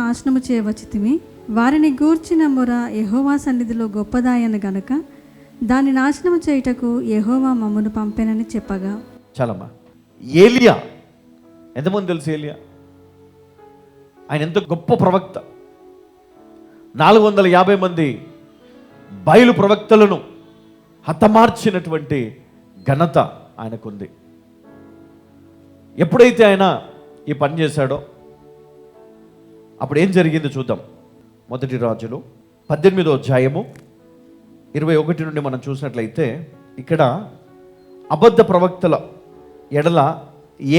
నాశనము చేయవచ్చితిమి. వారిని గూర్చిన మొర యెహోవా సన్నిధిలో గొప్పదాయన గనుక దాన్ని నాశనము చేయుటకు యెహోవా మమ్మను పంపెనని చెప్పగా. చాలమ్మా. ఏలియా ఎంతమంది తెలుసు? ఏలియా ఆయన ఎంత గొప్ప ప్రవక్త. 450 మంది బయలు ప్రవక్తలను హతమార్చినటువంటి ఘనత ఆయనకుంది. ఎప్పుడైతే ఆయన ఈ పని చేశాడో అప్పుడు ఏం జరిగిందో చూద్దాం. 1 రాజులు 18వ అధ్యాయము 21 నుండి మనం చూసినట్లయితే ఇక్కడ అబద్ధ ప్రవక్తల ఎడల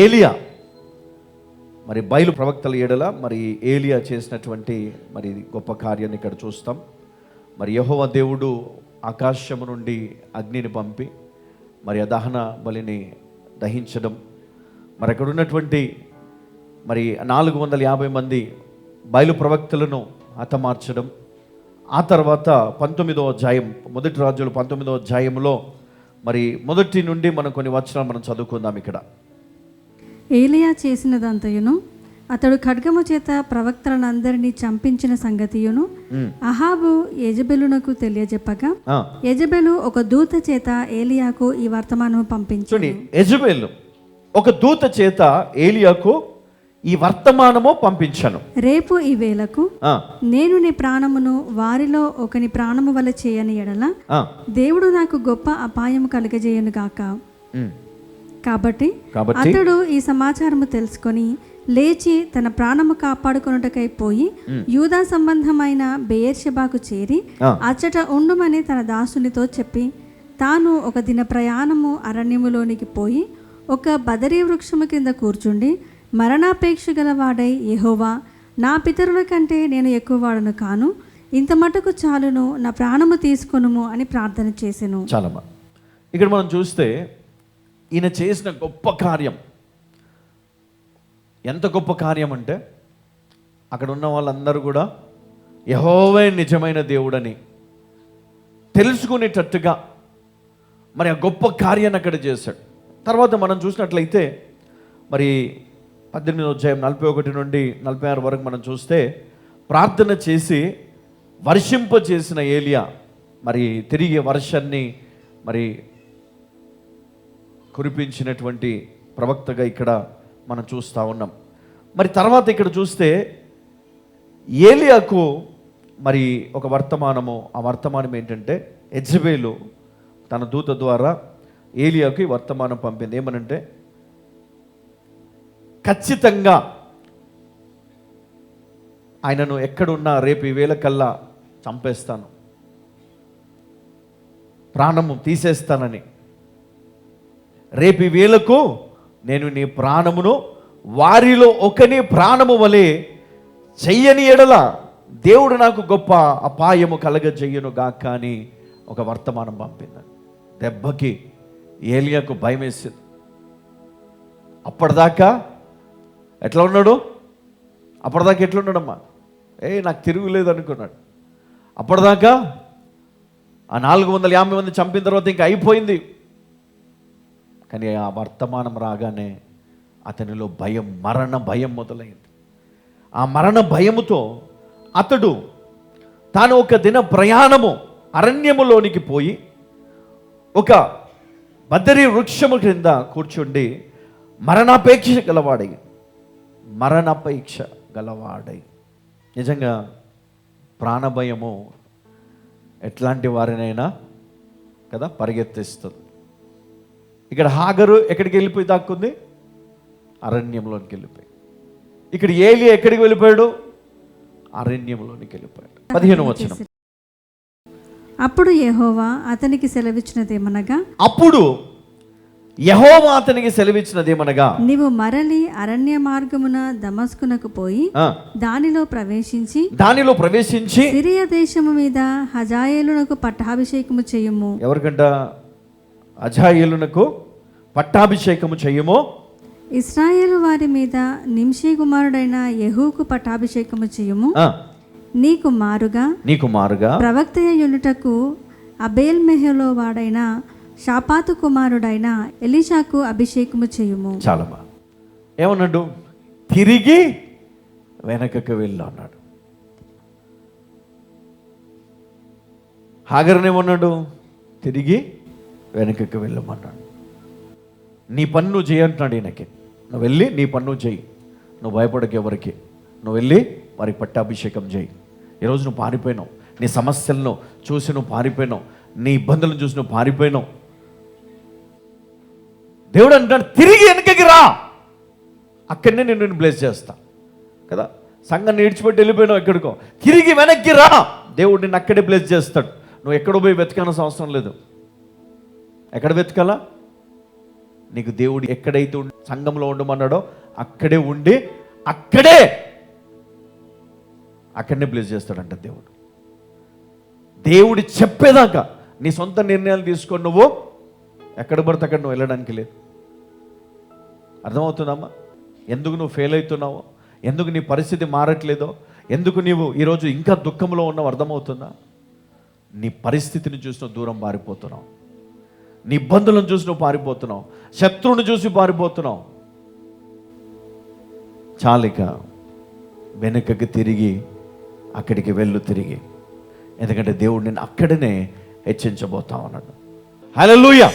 ఏలియా, మరి బయలు ప్రవక్తల ఎడల మరి ఏలియా చేసినటువంటి మరి గొప్ప కార్యాన్ని ఇక్కడ చూస్తాం. మరి యెహోవా దేవుడు ఆకాశము నుండి అగ్నిని పంపి మరి ఆ దహన బలిని దహించడం, మరి అక్కడ ఉన్నటువంటి మరి 450 మంది బయలు ప్రవక్తలను హతమార్చడం. ఆ తర్వాత 19వ అధ్యాయం 1 రాజులు 19వ అధ్యాయంలో మరి 1 నుండి మనం కొన్ని వచనాలు మనం చదువుకుందాం. ఇక్కడ ఏలియా చేసినదంతయును అతడు ఖడ్గము చేత ప్రవక్తలందరినీ చంపించిన సంగతియును అహాబు యెజెబెలునకు తెలియజెప్పగా యెజెబెలు ఒక దూత చేత ఏలియాకు ఈ వర్తమానము పంపించింది. యెజెబెలు ఒక దూత చేత ఏలియాకు ఈ వర్తమానము పంపించను. రేపు ఈ వేళకు నేను నీ ప్రాణమును వారిలో ఒకని ప్రాణము వల్ల చేయని ఎడల దేవుడు నాకు గొప్ప అపాయము కలుగజేయను గాక. కాబట్టి అతడు ఈ సమాచారము తెలుసుకొని లేచి తన ప్రాణము కాపాడుకొనుటకై పోయి యూదా సంబంధమైన బెయేర్షెబాకు చేరి అచ్చట ఉండుమని తన దాసునితో చెప్పి తాను ఒక దిన ప్రయాణము అరణ్యములోనికి పోయి ఒక బదరీ వృక్షము కింద కూర్చుండి మరణాపేక్ష గలవాడై యెహోవా, నా పితరుల కంటే నేను ఎక్కువ వాడను కాను, ఇంత మటుకు చాలును, నా ప్రాణము తీసుకొనుము అని ప్రార్థన చేసెను. చాలమ్మా. ఇక్కడ మనం చూస్తే ఈయన చేసిన గొప్ప కార్యం ఎంత గొప్ప కార్యం అంటే అక్కడ ఉన్న వాళ్ళందరూ కూడా యెహోవా నిజమైన దేవుడని తెలుసుకునేటట్టుగా మరి ఆ గొప్ప కార్యాన్ని అక్కడ చేశాడు. తర్వాత మనం చూసినట్లయితే మరి 18వ అధ్యాయం 41 నుండి 46 వరకు మనం చూస్తే ప్రార్థన చేసి వర్షింపజేసిన ఏలియా మరి తిరిగి వర్షాన్ని మరి కురిపించినటువంటి ప్రవక్తగా ఇక్కడ మనం చూస్తూ ఉన్నాం. మరి తర్వాత ఇక్కడ చూస్తే ఏలియాకు మరి ఒక వర్తమానము, ఆ వర్తమానం ఏంటంటే యెజెబెలు తన దూత ద్వారా ఏలియాకు ఈ వర్తమానం పంపింది. ఏమనంటే ఖచ్చితంగా ఆయనను ఎక్కడున్నా రేపు ఈ వేళ కల్లా చంపేస్తాను, ప్రాణము తీసేస్తానని, రేపు ఈ వేళకు నేను నీ ప్రాణమును వారిలో ఒకని ప్రాణము వలె చెయ్యని ఎడల దేవుడు నాకు గొప్ప అపాయము కలగజేయును గాక అని ఒక వర్తమానం పంపింది. దెబ్బకి ఏలియాకు భయం వేసింది. అప్పటిదాకా ఎట్లా ఉన్నాడు? అప్పటిదాకా ఎట్లున్నాడమ్మా? నాకు తిరుగులేదు అనుకున్నాడు. అప్పటిదాకా ఆ 450 మంది చంపిన తర్వాత ఇంకా అయిపోయింది. కానీ ఆ వర్తమానం రాగానే అతనిలో భయం, మరణ భయం మొదలైంది. ఆ మరణ భయముతో అతడు తాను ఒక దిన ప్రయాణము అరణ్యములోనికి పోయి ఒక బదరీ వృక్షము క్రింద కూర్చుండి మరణాపేక్ష గలవాడై నిజంగా ప్రాణభయము ఎట్లాంటి వారినైనా కదా పరిగెత్తిస్తుంది. ఇక్కడ హాగరు ఎక్కడికి వెళ్ళిపోయి దాక్కుంది? అరణ్యంలోనికి వెళ్ళిపోయి. ఇక్కడ ఏలియా ఎక్కడికి వెళ్ళిపోయాడు? అరణ్యంలోనికి వెళ్ళిపోయాడు. 15వ వచనం. అప్పుడు యెహోవా అతనికి సెలవిచ్చినదేమనగా నీవు మరలి అరణ్య మార్గమున దమస్కునకు పోయి దానిలో ప్రవేశించి సిరియా దేశము మీద హజాయేలునకు పట్టాభిషేకము చేయుము. ఎవరికంట? హజాయేలునకు పట్టాభిషేకము చేయుము. ఇశ్రాయేలు వారి మీద నింషీ కుమారుడైన యెహూకు పట్టాభిషేకము చేయుము. నీకు మారుగా ప్రవక్త యునుటకు అబేల్ మెహలో వాడైన షాపాతు కుమారుడైన ఎలీషాకు అభిషేకము చేయుము. చాలమ్మా. ఏమన్నాడు? తిరిగి వెనకకు వెళ్ళు అన్నాడు. హాగర్నేమన్నాడు? తిరిగి వెనకకి వెళ్ళమన్నాడు. నీ పని నువ్వు చేయంటున్నాడు ఈయనకి. నువ్వు వెళ్ళి నీ పని నువ్వు చేయి, నువ్వు భయపడకు ఎవరికి, నువ్వు వెళ్ళి వారికి పట్టాభిషేకం చేయి. ఈరోజు నువ్వు పారిపోయినావు, నీ సమస్యలను చూసి నువ్వు పారిపోయినావు, నీ ఇబ్బందులను చూసి నువ్వు పారిపోయినావు. దేవుడు అంటాడు తిరిగి వెనకకి రా, అక్కడనే నేను బ్లెస్ చేస్తా కదా. సంఘాన్ని విడిచిపెట్టి వెళ్ళిపోయినావు ఎక్కడికో, తిరిగి వెనక్కి రా, దేవుడు నిన్ను అక్కడే బ్లెస్ చేస్తాడు. నువ్వు ఎక్కడో పోయి వెతకాల్సిన అవసరం లేదు. ఎక్కడ వెతకాలా? నీకు దేవుడు ఎక్కడైతే సంఘంలో ఉండమన్నాడో అక్కడే ఉండి అక్కడనే బ్లెస్ చేస్తాడంట దేవుడు. దేవుడు చెప్పేదాకా నీ సొంత నిర్ణయాలు తీసుకొని నువ్వు ఎక్కడ పడితే అక్కడ నువ్వు వెళ్ళడానికి లేదు. అర్థమవుతుందమ్మా? ఎందుకు నువ్వు ఫెయిల్ అవుతున్నావో, ఎందుకు నీ పరిస్థితి మారట్లేదో, ఎందుకు నీవు ఈరోజు ఇంకా దుఃఖంలో ఉన్నావు అర్థమవుతుందా? నీ పరిస్థితిని చూసి నువ్వు దూరం పారిపోతున్నావు, నీ ఇబ్బందులను చూసి నువ్వు పారిపోతున్నావు, శత్రువుని చూసి పారిపోతున్నావు. చాలిక వెనుకకి తిరిగి అక్కడికి వెళ్ళు తిరిగి, ఎందుకంటే దేవుడు నేను అక్కడనే హెచ్చించబోతా ఉన్నాడు. హల్లెలూయా.